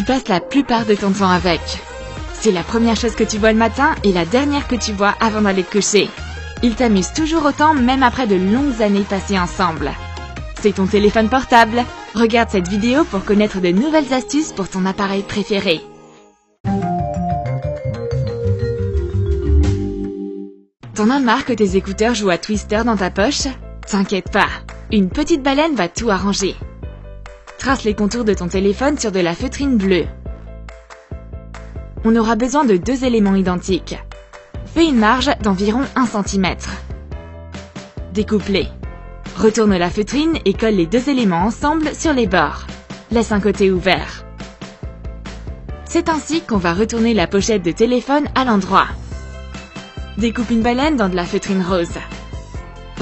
passes la plupart de ton temps avec. C'est la première chose que tu vois le matin et la dernière que tu vois avant d'aller te coucher. Il t'amuse toujours autant même après de longues années passées ensemble. C'est ton téléphone portable. Regarde cette vidéo pour connaître de nouvelles astuces pour ton appareil préféré. T'en as marre que tes écouteurs jouent à Twister dans ta poche? T'inquiète pas, une petite baleine va tout arranger. Trace les contours de ton téléphone sur de la feutrine bleue. On aura besoin de 2 éléments identiques. Fais une marge d'environ 1 cm. Découpe-les. Retourne la feutrine et colle les 2 éléments ensemble sur les bords. Laisse un côté ouvert. C'est ainsi qu'on va retourner la pochette de téléphone à l'endroit. Découpe une baleine dans de la feutrine rose.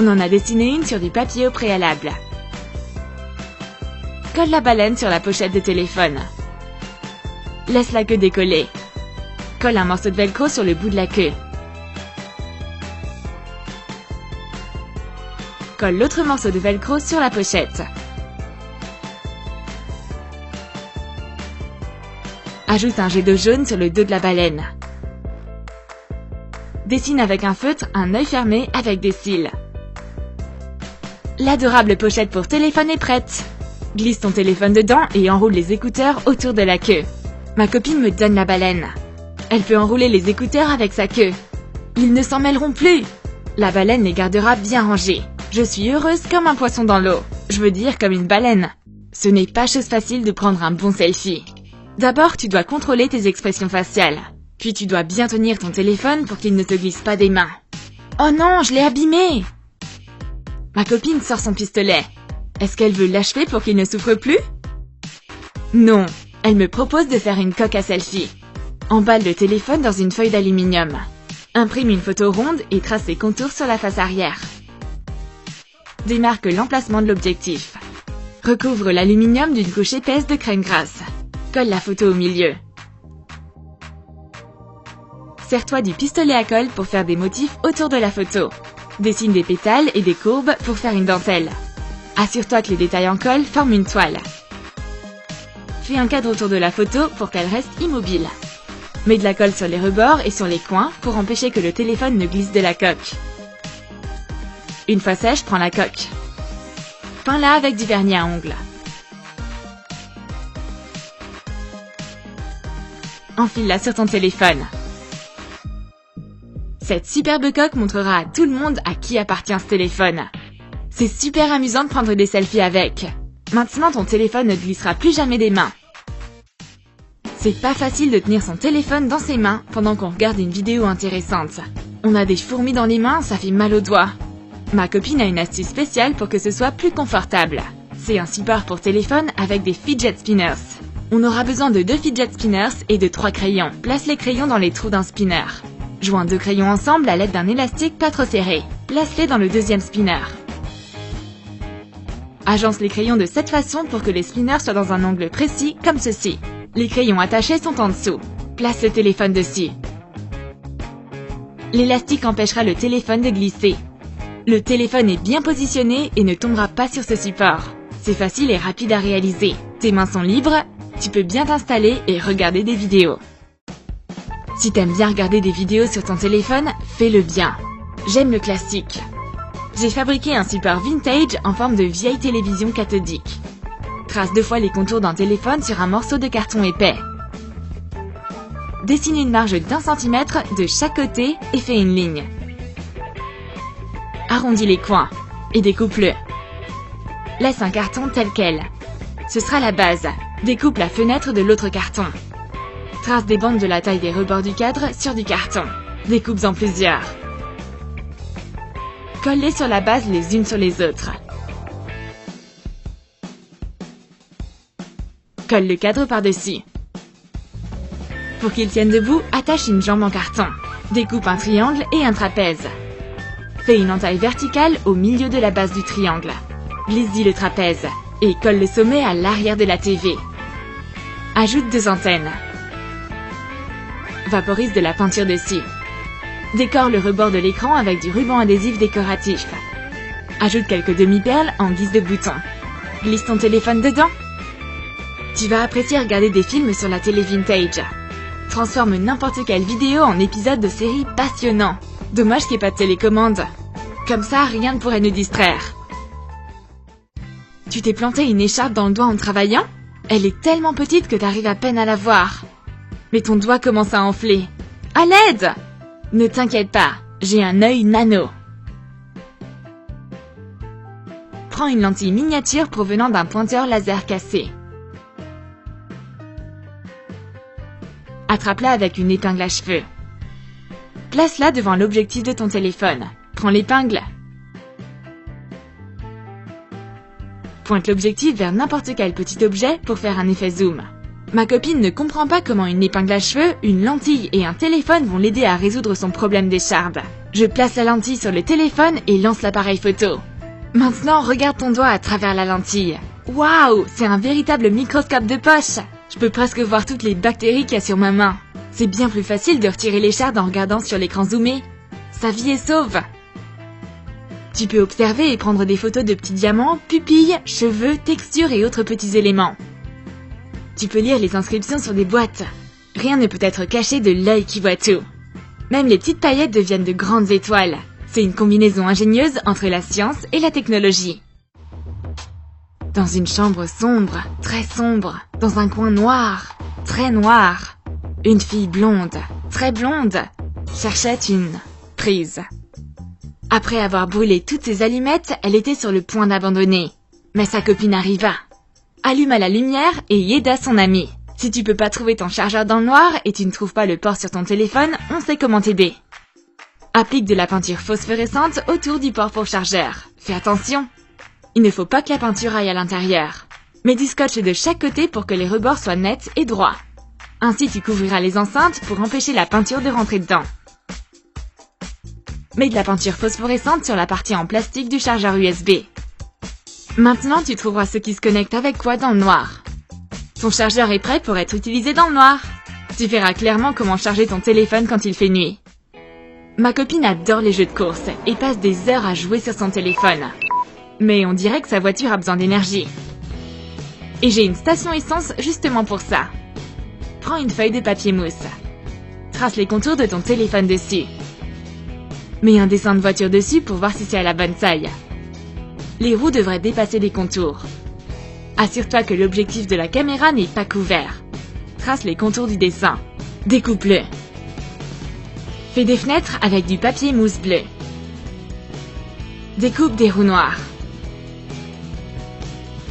On en a dessiné une sur du papier au préalable. Colle la baleine sur la pochette de téléphone. Laisse la queue décoller. Colle un morceau de velcro sur le bout de la queue. Colle l'autre morceau de velcro sur la pochette. Ajoute un jet d'eau jaune sur le dos de la baleine. Dessine avec un feutre un œil fermé avec des cils. L'adorable pochette pour téléphone est prête. Glisse ton téléphone dedans et enroule les écouteurs autour de la queue. Ma copine me donne la baleine. Elle peut enrouler les écouteurs avec sa queue. Ils ne s'en mêleront plus. La baleine les gardera bien rangés. Je suis heureuse comme un poisson dans l'eau. Je veux dire comme une baleine. Ce n'est pas chose facile de prendre un bon selfie. D'abord, tu dois contrôler tes expressions faciales. Puis tu dois bien tenir ton téléphone pour qu'il ne te glisse pas des mains. Oh non, je l'ai abîmé! Ma copine sort son pistolet. Est-ce qu'elle veut l'achever pour qu'il ne souffre plus? Non, elle me propose de faire une coque à selfie. Emballe le téléphone dans une feuille d'aluminium. Imprime une photo ronde et trace ses contours sur la face arrière. Démarque l'emplacement de l'objectif. Recouvre l'aluminium d'une couche épaisse de crème grasse. Colle la photo au milieu. Sers-toi du pistolet à colle pour faire des motifs autour de la photo. Dessine des pétales et des courbes pour faire une dentelle. Assure-toi que les détails en colle forment une toile. Fais un cadre autour de la photo pour qu'elle reste immobile. Mets de la colle sur les rebords et sur les coins pour empêcher que le téléphone ne glisse de la coque. Une fois sèche, prends la coque. Peins-la avec du vernis à ongles. Enfile-la sur ton téléphone. Cette superbe coque montrera à tout le monde à qui appartient ce téléphone. C'est super amusant de prendre des selfies avec. Maintenant, ton téléphone ne glissera plus jamais des mains. C'est pas facile de tenir son téléphone dans ses mains pendant qu'on regarde une vidéo intéressante. On a des fourmis dans les mains, ça fait mal aux doigts. Ma copine a une astuce spéciale pour que ce soit plus confortable. C'est un support pour téléphone avec des fidget spinners. On aura besoin de 2 fidget spinners et de 3 crayons. Place les crayons dans les trous d'un spinner. Joins 2 crayons ensemble à l'aide d'un élastique pas trop serré. Place-les dans le deuxième spinner. Agence les crayons de cette façon pour que les spinners soient dans un angle précis comme ceci. Les crayons attachés sont en dessous. Place le téléphone dessus. L'élastique empêchera le téléphone de glisser. Le téléphone est bien positionné et ne tombera pas sur ce support. C'est facile et rapide à réaliser. Tes mains sont libres, tu peux bien t'installer et regarder des vidéos. Si t'aimes bien regarder des vidéos sur ton téléphone, fais-le bien. J'aime le classique. J'ai fabriqué un support vintage en forme de vieille télévision cathodique. Trace 2 fois les contours d'un téléphone sur un morceau de carton épais. Dessine une marge d'1 cm de chaque côté et fais une ligne. Arrondis les coins et découpe-le. Laisse un carton tel quel. Ce sera la base. Découpe la fenêtre de l'autre carton. Trace des bandes de la taille des rebords du cadre sur du carton. Découpe en plusieurs. Colle-les sur la base les unes sur les autres. Colle le cadre par-dessus. Pour qu'il tienne debout, attache une jambe en carton. Découpe un triangle et un trapèze. Fais une entaille verticale au milieu de la base du triangle. Glisse-y le trapèze et colle le sommet à l'arrière de la TV. Ajoute 2 antennes. Vaporise de la peinture dessus. Décore le rebord de l'écran avec du ruban adhésif décoratif. Ajoute quelques demi-perles en guise de boutons. Glisse ton téléphone dedans. Tu vas apprécier regarder des films sur la télé vintage. Transforme n'importe quelle vidéo en épisode de série passionnant. Dommage qu'il n'y ait pas de télécommande. Comme ça, rien ne pourrait nous distraire. Tu t'es planté une écharpe dans le doigt en travaillant? Elle est tellement petite que t'arrives à peine à la voir. Mais ton doigt commence à enfler. À l'aide! Ne t'inquiète pas, j'ai un œil nano. Prends une lentille miniature provenant d'un pointeur laser cassé. Attrape-la avec une épingle à cheveux. Place-la devant l'objectif de ton téléphone. Prends l'épingle. Pointe l'objectif vers n'importe quel petit objet pour faire un effet zoom. Ma copine ne comprend pas comment une épingle à cheveux, une lentille et un téléphone vont l'aider à résoudre son problème d'écharpe. Je place la lentille sur le téléphone et lance l'appareil photo. Maintenant, regarde ton doigt à travers la lentille. Waouh, c'est un véritable microscope de poche. Je peux presque voir toutes les bactéries qu'il y a sur ma main. C'est bien plus facile de retirer l'écharpe en regardant sur l'écran zoomé. Sa vie est sauve. Tu peux observer et prendre des photos de petits diamants, pupilles, cheveux, textures et autres petits éléments. Tu peux lire les inscriptions sur des boîtes. Rien ne peut être caché de l'œil qui voit tout. Même les petites paillettes deviennent de grandes étoiles. C'est une combinaison ingénieuse entre la science et la technologie. Dans une chambre sombre, très sombre, dans un coin noir, très noir, une fille blonde, très blonde, cherchait une prise. Après avoir brûlé toutes ses allumettes, elle était sur le point d'abandonner. Mais sa copine arriva, alluma la lumière et aida son amie. Si tu peux pas trouver ton chargeur dans le noir et tu ne trouves pas le port sur ton téléphone, on sait comment t'aider. Applique de la peinture phosphorescente autour du port pour chargeur. Fais attention, il ne faut pas que la peinture aille à l'intérieur. Mets du scotch de chaque côté pour que les rebords soient nets et droits. Ainsi tu couvriras les enceintes pour empêcher la peinture de rentrer dedans. Mets de la peinture phosphorescente sur la partie en plastique du chargeur USB. Maintenant, tu trouveras ce qui se connecte avec quoi dans le noir. Ton chargeur est prêt pour être utilisé dans le noir. Tu verras clairement comment charger ton téléphone quand il fait nuit. Ma copine adore les jeux de course et passe des heures à jouer sur son téléphone. Mais on dirait que sa voiture a besoin d'énergie. Et j'ai une station essence justement pour ça. Prends une feuille de papier mousse. Trace les contours de ton téléphone dessus. Mets un dessin de voiture dessus pour voir si c'est à la bonne taille. Les roues devraient dépasser les contours. Assure-toi que l'objectif de la caméra n'est pas couvert. Trace les contours du dessin. Découpe-le. Fais des fenêtres avec du papier mousse bleu. Découpe des roues noires.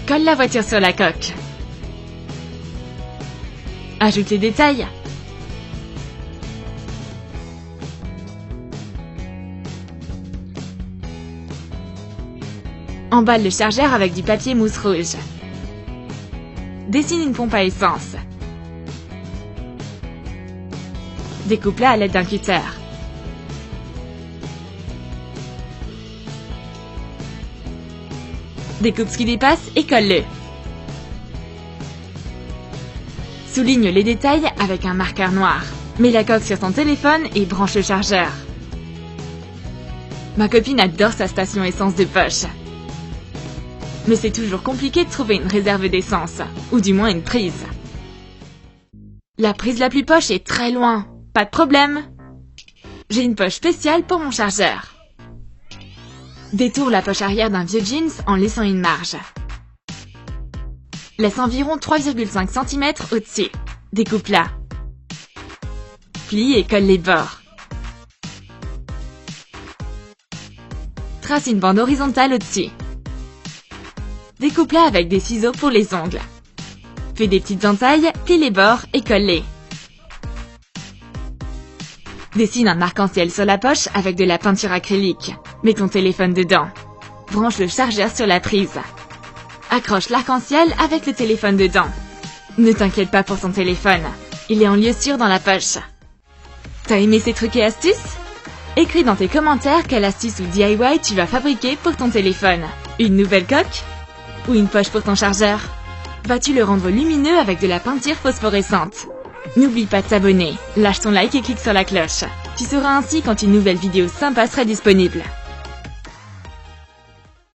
Colle la voiture sur la coque. Ajoute les détails. Emballe le chargeur avec du papier mousse rouge. Dessine une pompe à essence. Découpe-la à l'aide d'un cutter. Découpe ce qui dépasse et colle-le. Souligne les détails avec un marqueur noir. Mets la coque sur ton téléphone et branche le chargeur. Ma copine adore sa station essence de poche. Mais c'est toujours compliqué de trouver une réserve d'essence, ou du moins une prise. La prise la plus poche est très loin. Pas de problème. J'ai une poche spéciale pour mon chargeur. Détourne la poche arrière d'un vieux jeans en laissant une marge. Laisse environ 3,5 cm au-dessus. Découpe-la. Plie et colle les bords. Trace une bande horizontale au-dessus. Découpe-la avec des ciseaux pour les ongles. Fais des petites entailles, plie les bords et colle-les. Dessine un arc-en-ciel sur la poche avec de la peinture acrylique. Mets ton téléphone dedans. Branche le chargeur sur la prise. Accroche l'arc-en-ciel avec le téléphone dedans. Ne t'inquiète pas pour ton téléphone. Il est en lieu sûr dans la poche. T'as aimé ces trucs et astuces? Écris dans tes commentaires quelle astuce ou DIY tu vas fabriquer pour ton téléphone. Une nouvelle coque? Ou une poche pour ton chargeur? Vas-tu le rendre lumineux avec de la peinture phosphorescente? N'oublie pas de t'abonner, lâche ton like et clique sur la cloche. Tu sauras ainsi quand une nouvelle vidéo sympa sera disponible.